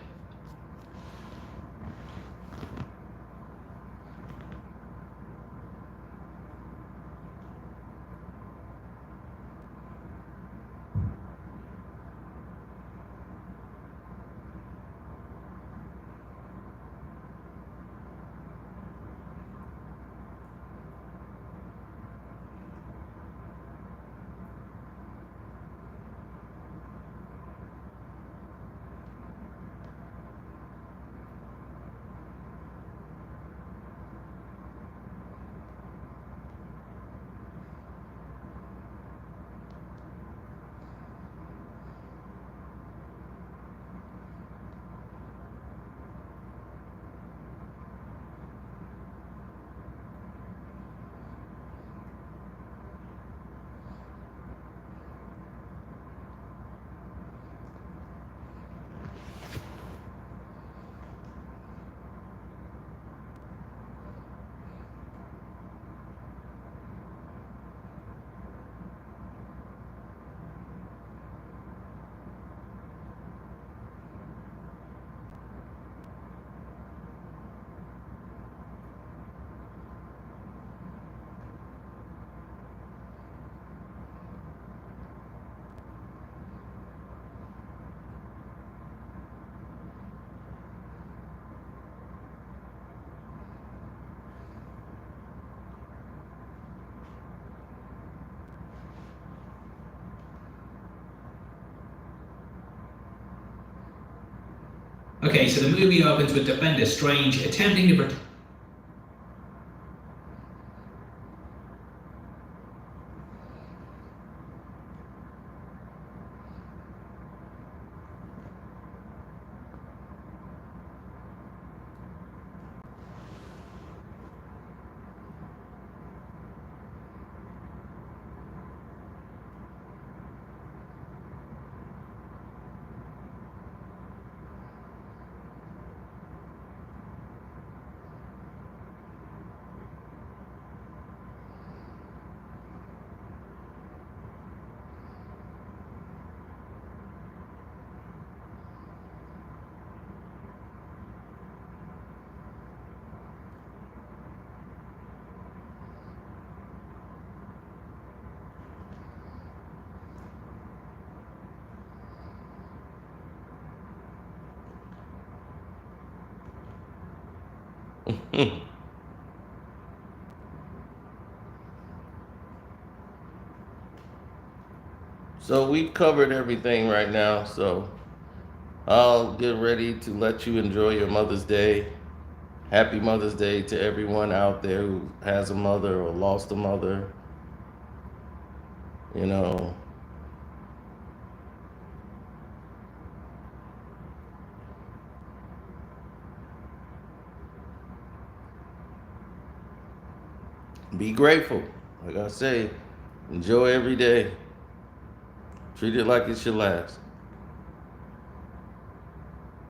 Okay, so the movie opens with Defender Strange attempting to protect. So we've covered everything right now. So I'll get ready to let you enjoy your Mother's Day. Happy Mother's Day to everyone out there who has a mother or lost a mother. You know, be grateful. Like I say, enjoy every day. Treat it like it's your last.